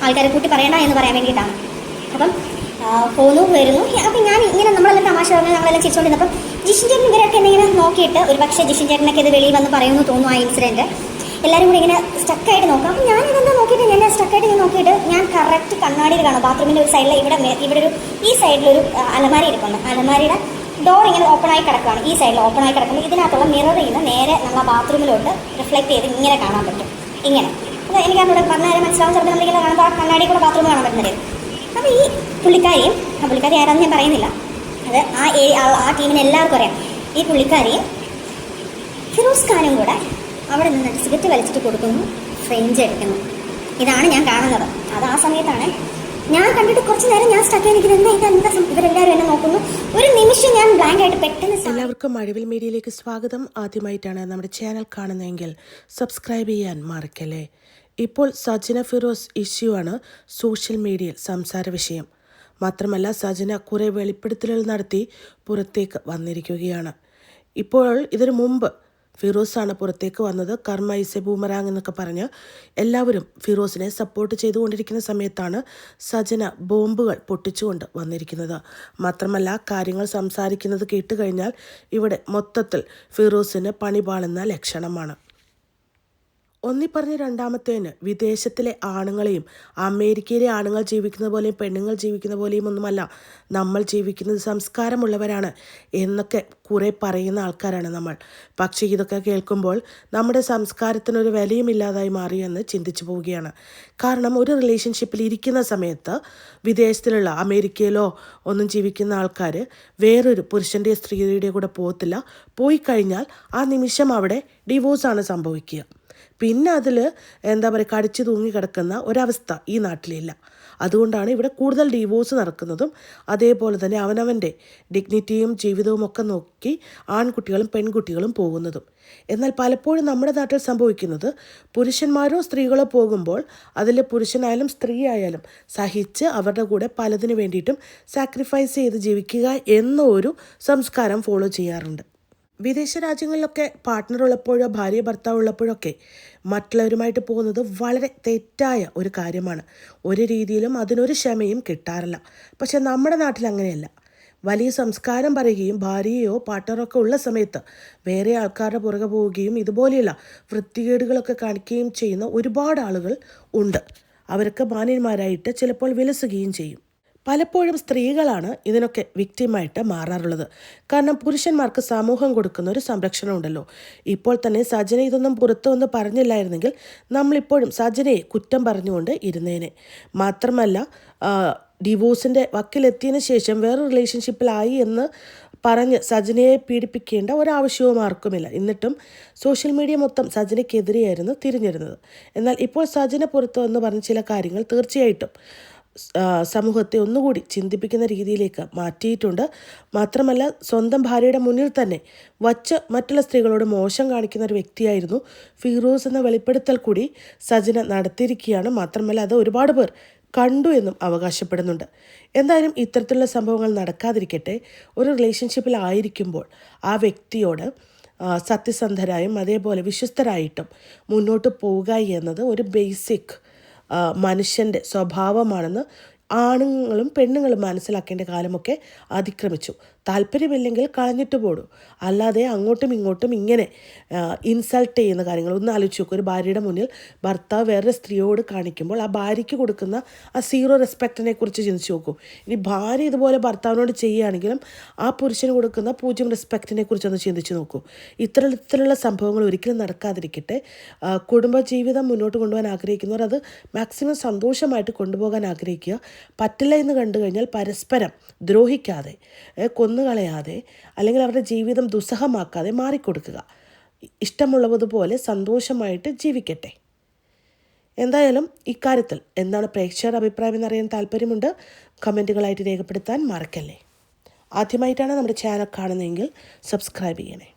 ആൾക്കാരെ കൂട്ടി പറയണ്ട എന്ന് പറയാൻ വേണ്ടിയിട്ടാണ്. അപ്പം പോന്നു വരുന്നു. അപ്പം ഞാൻ ഇങ്ങനെ നമ്മളെല്ലാം തമാശ പറഞ്ഞ് നമ്മളെല്ലാം ചിരിച്ചുകൊണ്ടിരുന്നപ്പം ജിഷിൻ ചേട്ടൻ ഇവരൊക്കെ എന്തെങ്കിലും നോക്കിയിട്ട് ഒരു പക്ഷേ ജിഷിൻ ചേട്ടനൊക്കെ ഇത് വെളിയിൽ വന്ന് പറയുമെന്ന് തോന്നുന്നു. ആ ഇൻസിഡൻറ്റ് എല്ലാവരും കൂടി ഇങ്ങനെ സ്റ്റക്കായിട്ട് നോക്കാം. അപ്പം ഞാൻ ഇതെന്താ നോക്കിയിട്ട് ഞാൻ സ്റ്റക്കായിട്ട് ഇങ്ങനെ നോക്കിയിട്ട് ഞാൻ കറക്റ്റ് കണ്ണാടിയിൽ കാണും. ബാത്റൂമിൻ്റെ ഒരു സൈഡിൽ ഇവിടെ ഒരു ഈ സൈഡിലൊരു അലമാരി ഇരിക്കുന്നു. അലമാരിയുടെ ഡോർ ഇങ്ങനെ ഓപ്പണായി കിടക്കുകയാണ്. ഈ സൈഡിൽ ഓപ്പണായി കിടക്കുമ്പോൾ ഇതിനകത്തുള്ള മിററിൽ നിന്ന് നേരെ നമ്മളെ ബാത്റൂമിലോട്ട് റിഫ്ലക്ട് ചെയ്ത് ഇങ്ങനെ കാണാൻ പറ്റും. ഇങ്ങനെ അപ്പോൾ എനിക്ക് അതിനോട് പറഞ്ഞാൽ മനസ്സിലാവും. ചിലപ്പോൾ നമ്മളിങ്ങനെ കാണുമ്പോൾ ആ കണ്ണാടി കൂടെ ബാത്റൂം കാണാൻ പറ്റുന്നത്. അപ്പോൾ ഈ പുള്ളിക്കാരി ആരാന്ന് ഞാൻ പറയുന്നില്ല, അത് ആ ടീമിന് എല്ലാവർക്കും അറിയാം. ഈ പുള്ളിക്കാരിയും ഫിറോസ് ഖാനും കൂടെ അവിടെ നിന്ന് സിഗരറ്റ് വലിച്ചിട്ട് കൊടുക്കുന്നു, ഫ്രഞ്ച് എടുക്കുന്നു. ഇതാണ് ഞാൻ കാണുന്നത്. അത് ആ സമയത്താണ് ഞാൻ കണ്ടിട്ട് കുറച്ച് നേരം ഞാൻ സ്റ്റക്ക് നിൽക്കുന്നത്. എന്താ ഇവരെല്ലാവരും എന്നെ നോക്കുന്നു. ഒരു നിമിഷം ഞാൻ ബ്ലാങ്ക് ആയിട്ട് പെട്ടെന്ന്. എല്ലാവർക്കും മഴവിൽ മീഡിയയിലേക്ക് സ്വാഗതം. ആദ്യമായിട്ടാണ് നമ്മുടെ ചാനൽ കാണുന്നതെങ്കിൽ സബ്സ്ക്രൈബ് ചെയ്യാൻ മറക്കല്ലേ. ഇപ്പോൾ സജന ഫിറോസ് ഇഷ്യൂ ആണ് സോഷ്യൽ മീഡിയയിൽ സംസാര വിഷയം. മാത്രമല്ല സജന കുറേ വെളിപ്പെടുത്തലുകൾ നടത്തി പുറത്തേക്ക് വന്നിരിക്കുകയാണ്. ഇപ്പോൾ ഇതിനു മുമ്പ് ഫിറോസാണ് പുറത്തേക്ക് വന്നത്. കർമ്മ ഇസ് എ ബൂമറാങ് എന്നൊക്കെ പറഞ്ഞ് എല്ലാവരും ഫിറോസിനെ സപ്പോർട്ട് ചെയ്തുകൊണ്ടിരിക്കുന്ന സമയത്താണ് സജന ബോംബുകൾ പൊട്ടിച്ചുകൊണ്ട് വന്നിരിക്കുന്നത്. മാത്രമല്ല കാര്യങ്ങൾ സംസാരിക്കുന്നത് കേട്ടുകഴിഞ്ഞാൽ ഇവിടെ മൊത്തത്തിൽ ഫിറോസിന് പണിപാളുന്ന ലക്ഷണമാണ്. ഒന്നിപ്പറഞ്ഞ് രണ്ടാമത്തേന് വിദേശത്തിലെ ആണുങ്ങളെയും അമേരിക്കയിലെ ആണുങ്ങൾ ജീവിക്കുന്ന പോലെയും പെണ്ണുങ്ങൾ ജീവിക്കുന്ന പോലെയും ഒന്നുമല്ല നമ്മൾ ജീവിക്കുന്നത്, സംസ്കാരമുള്ളവരാണ് എന്നൊക്കെ കുറേ പറയുന്ന ആൾക്കാരാണ് നമ്മൾ. പക്ഷേ ഇതൊക്കെ കേൾക്കുമ്പോൾ നമ്മുടെ സംസ്കാരത്തിനൊരു വിലയുമില്ലാതായി മാറിയെന്ന് ചിന്തിച്ചു പോവുകയാണ്. കാരണം ഒരു റിലേഷൻഷിപ്പിൽ ഇരിക്കുന്ന സമയത്ത് വിദേശത്തിലുള്ള അമേരിക്കയിലോ ഒന്നും ജീവിക്കുന്ന ആൾക്കാർ വേറൊരു പുരുഷൻ്റെയോ സ്ത്രീയുടെ കൂടെ പോകത്തില്ല. പോയി കഴിഞ്ഞാൽ ആ നിമിഷം അവിടെ ഡിവോഴ്സാണ് സംഭവിക്കുക. പിന്നെ അതിൽ എന്താ പറയുക കടിച്ചു തൂങ്ങി കിടക്കുന്ന ഒരവസ്ഥ ഈ നാട്ടിലില്ല. അതുകൊണ്ടാണ് ഇവിടെ കൂടുതൽ ഡിവോഴ്സ് നടക്കുന്നതും അതേപോലെ തന്നെ അവനവൻ്റെ ഡിഗ്നിറ്റിയും ജീവിതവും ഒക്കെ നോക്കി ആൺകുട്ടികളും പെൺകുട്ടികളും പോകുന്നതും. എന്നാൽ പലപ്പോഴും നമ്മുടെ നാട്ടിൽ സംഭവിക്കുന്നത് പുരുഷന്മാരോ സ്ത്രീകളോ പോകുമ്പോൾ അതിൽ പുരുഷനായാലും സ്ത്രീ ആയാലും സഹിച്ച് അവരുടെ കൂടെ പലതിനു വേണ്ടിയിട്ടും സാക്രിഫൈസ് ചെയ്ത് ജീവിക്കുക എന്ന ഒരു സംസ്കാരം ഫോളോ ചെയ്യാറുണ്ട്. വിദേശ രാജ്യങ്ങളിലൊക്കെ പാർട്ട്ണർ ഉള്ളപ്പോഴോ ഭാര്യ ഭർത്താവ് ഉള്ളപ്പോഴൊക്കെ മറ്റുള്ളവരുമായിട്ട് പോകുന്നത് വളരെ തെറ്റായ ഒരു കാര്യമാണ്. ഒരു രീതിയിലും അതിനൊരു ക്ഷമയും കിട്ടാറില്ല. പക്ഷെ നമ്മുടെ നാട്ടിൽ അങ്ങനെയല്ല. വലിയ സംസ്കാരം പറയുകയും ഭാര്യയോ പാർട്ട്ണറൊക്കെ ഉള്ള സമയത്ത് വേറെ ആൾക്കാരുടെ പുറകെ പോവുകയും ഇതുപോലെയുള്ള വൃത്തികേടുകളൊക്കെ കാണിക്കുകയും ചെയ്യുന്ന ഒരുപാട് ആളുകൾ ഉണ്ട്. അവരൊക്കെ മാന്യന്മാരായിട്ട് ചിലപ്പോൾ വിലസുകയും ചെയ്യും. പലപ്പോഴും സ്ത്രീകളാണ് ഇതിനൊക്കെ വിക്റ്റിമായിട്ട് മാറാറുള്ളത്. കാരണം പുരുഷന്മാർക്ക് സമൂഹം കൊടുക്കുന്ന ഒരു സംരക്ഷണം ഉണ്ടല്ലോ. ഇപ്പോൾ തന്നെ സജന ഇതൊന്നും പുറത്തു വന്ന് പറഞ്ഞില്ലായിരുന്നെങ്കിൽ നമ്മളിപ്പോഴും സജനയെ കുറ്റം പറഞ്ഞുകൊണ്ട് ഇരുന്നേനെ. മാത്രമല്ല ഡിവോഴ്സിൻ്റെ വക്കിലെത്തിയതിന് ശേഷം വേറൊരു റിലേഷൻഷിപ്പിലായി എന്ന് പറഞ്ഞ് സജനയെ പീഡിപ്പിക്കേണ്ട ഒരാവശ്യവും ആർക്കുമില്ല. എന്നിട്ടും സോഷ്യൽ മീഡിയ മൊത്തം സജനയ്ക്കെതിരെയായിരുന്നു തിരിഞ്ഞിരുന്നത്. എന്നാൽ ഇപ്പോൾ സജന പുറത്തു വന്ന് പറഞ്ഞ ചില കാര്യങ്ങൾ തീർച്ചയായിട്ടും സമൂഹത്തെ ഒന്നുകൂടി ചിന്തിപ്പിക്കുന്ന രീതിയിലേക്ക് മാറ്റിയിട്ടുണ്ട്. മാത്രമല്ല സ്വന്തം ഭാര്യയുടെ മുന്നിൽ തന്നെ വച്ച് മറ്റുള്ള സ്ത്രീകളോട് മോശം കാണിക്കുന്ന ഒരു വ്യക്തിയായിരുന്നു ഫിറോസ് എന്ന വെളിപ്പെടുത്തൽ കൂടി സജന നടത്തിയിരിക്കുകയാണ്. മാത്രമല്ല അത് ഒരുപാട് പേർ കണ്ടു എന്നും അവകാശപ്പെടുന്നുണ്ട്. എന്തായാലും ഇത്തരത്തിലുള്ള സംഭവങ്ങൾ നടക്കാതിരിക്കട്ടെ. ഒരു റിലേഷൻഷിപ്പിലായിരിക്കുമ്പോൾ ആ വ്യക്തിയോട് സത്യസന്ധരായും അതേപോലെ വിശ്വസ്തരായിട്ടും മുന്നോട്ട് പോവുക എന്നത് ഒരു ബേസിക് മനുഷ്യൻ്റെ സ്വഭാവമാണെന്ന് ആണുങ്ങളും പെണ്ണുങ്ങളും മനസ്സിലാക്കേണ്ട കാലമൊക്കെ അതിക്രമിച്ചു. താല്പര്യമില്ലെങ്കിൽ കളഞ്ഞിട്ട് പോടും. അല്ലാതെ അങ്ങോട്ടും ഇങ്ങോട്ടും ഇങ്ങനെ ഇൻസൾട്ട് ചെയ്യുന്ന കാര്യങ്ങൾ ഒന്ന് ആലോചിച്ച് നോക്കും. ഒരു ഭാര്യയുടെ മുന്നിൽ ഭർത്താവ് വേറൊരു സ്ത്രീയോട് കാണിക്കുമ്പോൾ ആ ഭാര്യയ്ക്ക് കൊടുക്കുന്ന ആ സീറോ റെസ്പെക്റ്റിനെ കുറിച്ച് ചിന്തിച്ച് നോക്കൂ. ഇനി ഭാര്യ ഇതുപോലെ ഭർത്താവിനോട് ചെയ്യുകയാണെങ്കിലും ആ പുരുഷന് കൊടുക്കുന്ന 0 റെസ്പെക്റ്റിനെ കുറിച്ചൊന്ന് ചിന്തിച്ച് നോക്കൂ. ഇത്തരത്തിലുള്ള സംഭവങ്ങൾ ഒരിക്കലും നടക്കാതിരിക്കട്ടെ. കുടുംബജീവിതം മുന്നോട്ട് കൊണ്ടുപോകാൻ ആഗ്രഹിക്കുന്നവർ അത് മാക്സിമം സന്തോഷമായിട്ട് കൊണ്ടുപോകാൻ ആഗ്രഹിക്കുക. പറ്റില്ല എന്ന് കണ്ടു കഴിഞ്ഞാൽ പരസ്പരം ദ്രോഹിക്കാതെ കൊന്നുകളയാതെ അല്ലെങ്കിൽ അവരുടെ ജീവിതം ദുസ്സഹമാക്കാതെ മാറിക്കൊടുക്കുക. ഇഷ്ടമുള്ളതുപോലെ സന്തോഷമായിട്ട് ജീവിക്കട്ടെ. എന്തായാലും ഇക്കാര്യത്തിൽ എന്താണ് പ്രേക്ഷകരുടെ അഭിപ്രായം എന്നറിയാൻ താല്പര്യമുണ്ട്. കമൻറ്റുകളായിട്ട് രേഖപ്പെടുത്താൻ മറക്കല്ലേ. ആദ്യമായിട്ടാണ് നമ്മുടെ ചാനൽ കാണുന്നതെങ്കിൽ സബ്സ്ക്രൈബ് ചെയ്യണേ.